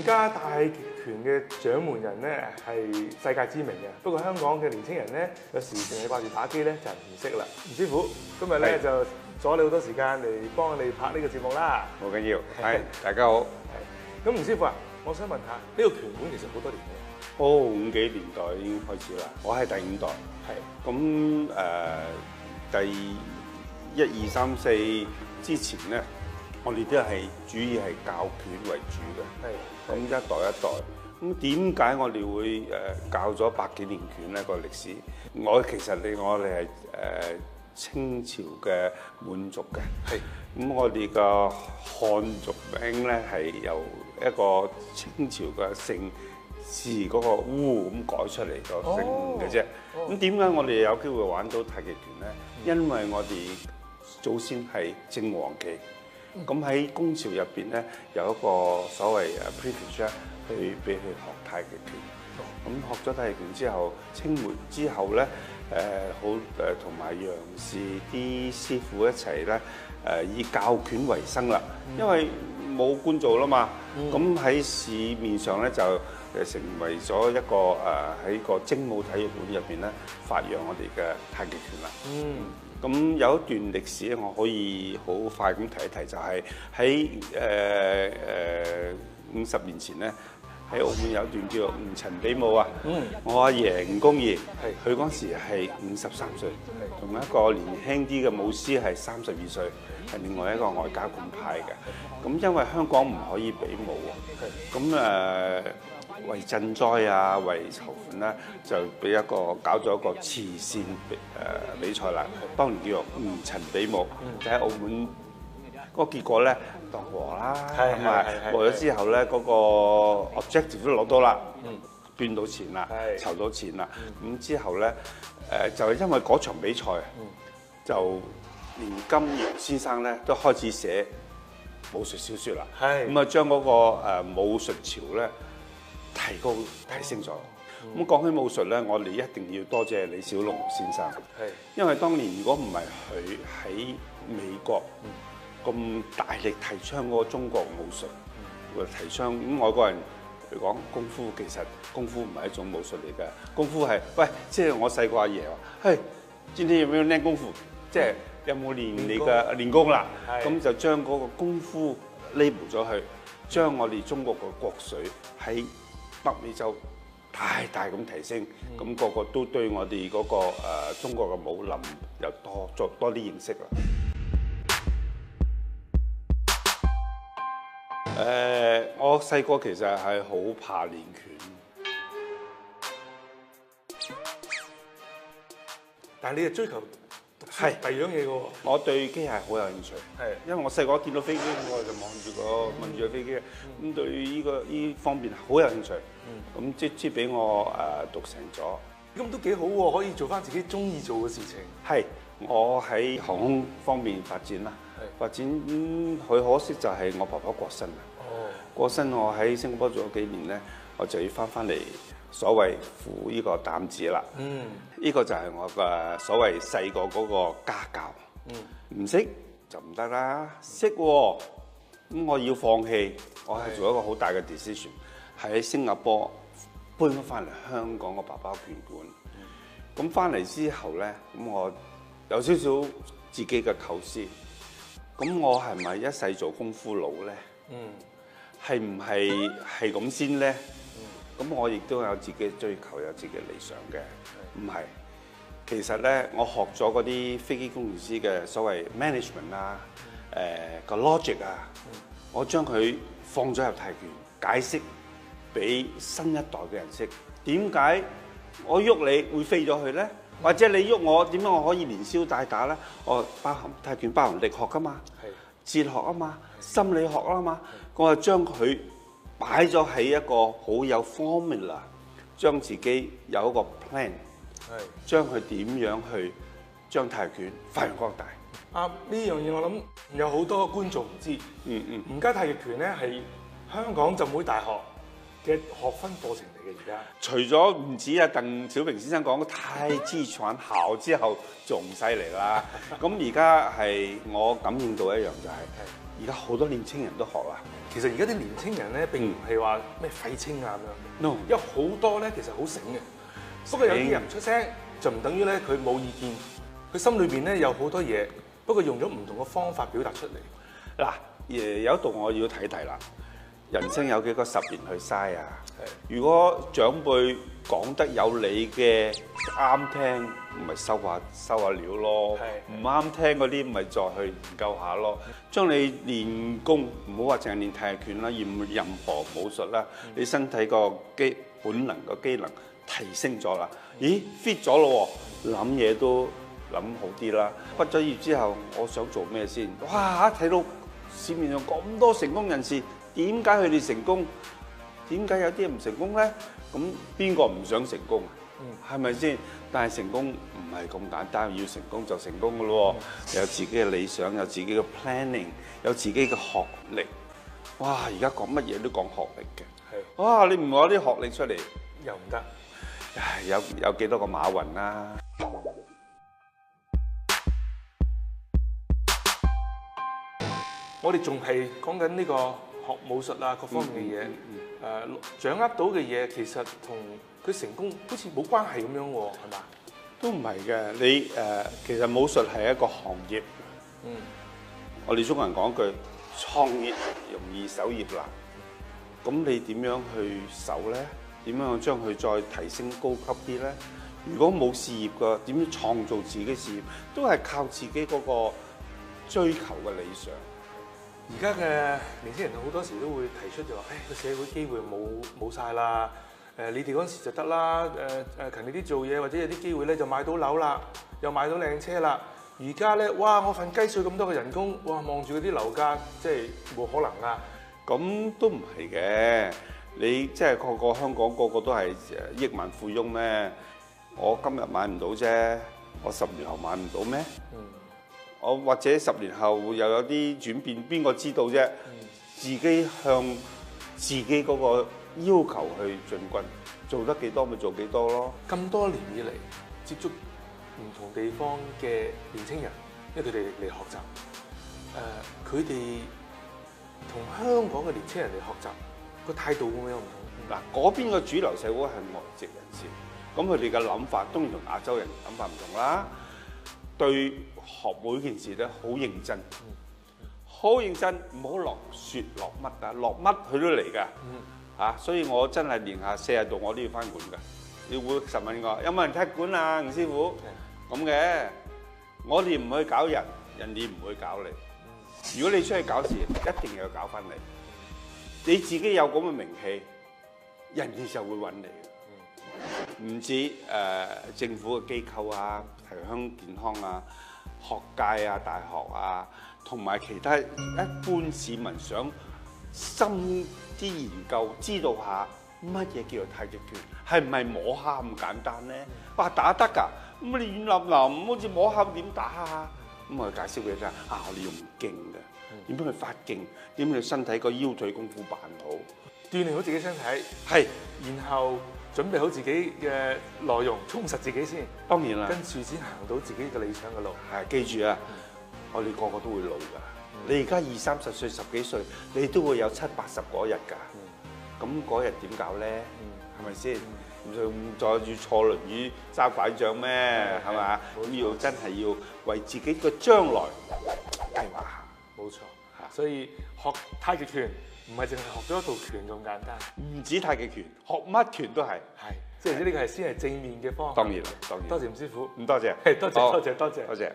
家太極拳嘅掌門人咧係世界知名嘅，不過香港嘅年輕人咧有時淨係掛住打機咧就唔識啦。吳師傅今日咧就阻你好多時間嚟幫我哋拍呢個節目啦。冇緊要，係大家好。咁吳師傅啊，我想問下呢個拳館其實好多年嘅。50幾年代已經開始啦，我係第5代。係咁第1、2、3、4之前咧，我哋都係主要係教拳為主嘅。係咁一代一代。咁點解我哋會教咗100幾年拳咧？個歷史，我哋係清朝嘅滿族嘅。係咁，我哋個漢族名咧係由一個清朝嘅姓氏嗰個烏咁改出嚟個姓嘅啫。咁點解我哋有機會玩到太極拳咧？因為我哋祖先係正黃旗。咁喺公朝入邊咧，有一個所謂privilege 去俾佢學太極拳。咁學咗太極拳之後，清末之後咧，同埋楊氏啲師傅一齊咧，以教拳為生啦。因為冇官做啦嘛，咁喺市面上咧就成為咗一個喺個精武體育館入邊咧發揚我哋嘅太極拳啦。咁有一段歷史咧，我可以好快咁提一提，就係喺50年前咧，喺澳門有一段叫做吳陳比武啊。我阿爺吳公義，佢嗰時係53歲，同一個年輕啲嘅武師係32歲，係另外一個外交館派嘅。咁因為香港唔可以比武喎，咁為賑災啊，為籌款啦，就俾搞咗一個慈善比賽啦。當年叫做吳陳比武，就喺澳門。嗰個結果咧當和啦，咁啊和咗之後咧，嗰個 objective 都攞到啦，捐到錢啦，籌到錢啦。咁之後咧，就係因為嗰場比賽，就連金庸先生咧都開始寫武術小説啦。咁啊，將嗰個武術潮咧提升咗。咁講起武術咧，我哋一定要多謝李小龍先生。因為當年如果唔係佢喺美國咁大力提倡嗰個中國武術，提倡咁外國人嚟講功夫，其實功夫唔係一種武術嚟嘅，功夫係即係我細個阿爺話，今天有冇練功夫？即係有冇練你嘅練功啦？咁就將嗰個功夫 label 咗去，將我哋中國嘅國粹喺北美洲大大咁提升，咁個個都對我哋嗰個中國嘅武林又多啲認識啦。我細個其實係好怕練拳，但係你係追求第二樣嘢嘅喎。我對機械好有興趣，因為我細個見到飛機，我就望住個飛機，咁對呢方面好有興趣。咁即俾我讀成咗，咁都幾好喎，可以做翻自己中意做嘅事情。係我喺航空方面發展啦，發展佢可惜就係我爸爸過身啦。過身我喺新加坡做咗幾年咧，我就要翻嚟所謂負呢個擔子啦。呢個就係我嘅所謂細個嗰個家教。唔識就唔得啦，識喎，咁我要放棄，我係做一個好大嘅 decision， 喺新加坡搬翻嚟香港個爸爸拳館。咁翻嚟之後咧，咁我有少少自己嘅構思。咁我係咪一世做功夫佬咧？係唔係咁先咧？咁我亦都有自己追求，有自己理想嘅。唔係，其實咧，我學咗嗰啲飛機工程師嘅所謂 management 啊，個 logic 啊，我將佢放咗入太極拳，解釋俾新一代嘅人識。點解我喐你會飛咗去咧？或者你喐我，點解我可以連消帶打咧？我太極拳包含力學噶嘛，哲學啊嘛，心理學啊嘛，我就將佢擺咗喺一個好有 formula， 將自己有一個 plan， 將佢點樣去將太極拳發揚光大。呢樣嘢我諗有好多觀眾唔知。吳家太極拳咧係香港浸會大學嘅學分課程嚟嘅而家。除咗唔止啊，鄧小平先生講太之傳校之後，仲犀利啦。咁而家係我感應到一樣就係、而家好多年青人都學啦。其實而家啲年青人咧並唔係話咩廢青啊咁樣 No 因為好多咧其實好醒嘅。不過有啲人唔出聲，就唔等於咧佢冇意見，佢心裏邊咧有好多嘢，不過用咗唔同嘅方法表達出嚟。嗱，有一度我要睇睇啦。人生有幾個10年去嘥啊？如果長輩講得有理嘅啱聽，咪收下料咯。唔啱聽嗰啲，咪再去研究下咯。將你練功，唔好話淨係練太極拳啦，任何武術啦，你身體個本能個機能提升咗啦。咦 fit 咗咯喎，諗嘢都諗好啲啦。畢咗業之後，我想做咩先？哇！睇到市面上咁多成功人士。點解佢哋成功？點解有啲人唔成功咧？咁邊個唔想成功啊？係咪先？但係成功唔係咁簡單，要成功就成功噶咯喎！有自己嘅理想，有自己嘅 planning， 有自己嘅學歷。哇！而家講乜嘢都講學歷嘅。哇！你唔攞啲學歷出嚟又唔得。唉，有幾多個馬雲啦？我哋仲係講緊呢個學武術啊，各方面嘅嘢，掌握到嘅嘢其實同佢成功好似冇關係咁樣喎，係嘛？都唔係嘅，你其實武術係一個行業。我哋中國人講句創業容易守業難。咁你點樣去守咧？點樣將佢再提升高級啲咧？如果冇事業嘅，點樣創造自己事業？都係靠自己嗰個追求嘅理想。而家嘅年輕人好多時都會提出就話：個社會機會冇晒啦，你哋嗰陣時就得啦，勤力啲做嘢，或者有啲機會咧就買到樓啦，又買到靚車啦。而家咧，哇！我份雞碎咁多嘅人工，哇！望住嗰啲樓價，即係冇可能啊！咁都唔係嘅，你即係個香港個個都係億萬富翁咩？我今日買唔到啫，我10年後買唔到咩？我或者10年後又有啲轉變，邊個知道啫？自己向自己嗰個要求去進軍，做得幾多咪做幾多咯。咁多年以嚟接觸唔同地方嘅年青人，因為佢哋嚟學習，佢哋同香港嘅年青人嚟學習個態度會唔會有唔同？嗱，嗰邊嘅主流社會係外籍人士，咁佢哋嘅諗法當然同亞洲人諗法唔同啦。對學每件事咧好認真，好認真，唔好落雪落乜啊，落乜佢都嚟㗎，所以我真係連下40度我都要翻館㗎。你會實問我有冇人踢館啊，吳師傅？咁嘅，我哋唔去搞人，人哋唔會搞你。如果你出去搞事，一定要搞翻你。你自己有咁嘅名氣，人哋就會揾你嘅。唔止政府嘅機構啊，提倡健康啊，學界啊，大學啊，同埋其他一般市民想深啲研究，知道下乜嘢叫做太極拳，係唔係摸蝦咁簡單咧？哇，打得㗎，咁你軟腍腍，好似摸蝦點打啊？咁我解釋俾你聽，我哋用勁嘅，點樣去發勁，點樣去身體個腰腿功夫辦好，鍛鍊好自己身體，係，然後準備好自己嘅內容，充實自己先。當然啦，跟住先行到自己嘅理想嘅路。係，記住啊，我哋個個都會老㗎。你而家20、30歲、10幾歲，你都會有70、80嗰日㗎。咁嗰日點搞咧？係咪先？唔再要坐輪椅揸拐杖咩？係咪？咁要真係要為自己嘅將來計劃下。冇錯，所以學太極拳唔係淨係學咗一套拳咁簡單。唔止太極拳，學乜拳都係。係，即係呢個係先係正面嘅方向。當然啦，當然。多謝吳師傅。唔多謝。係，多謝。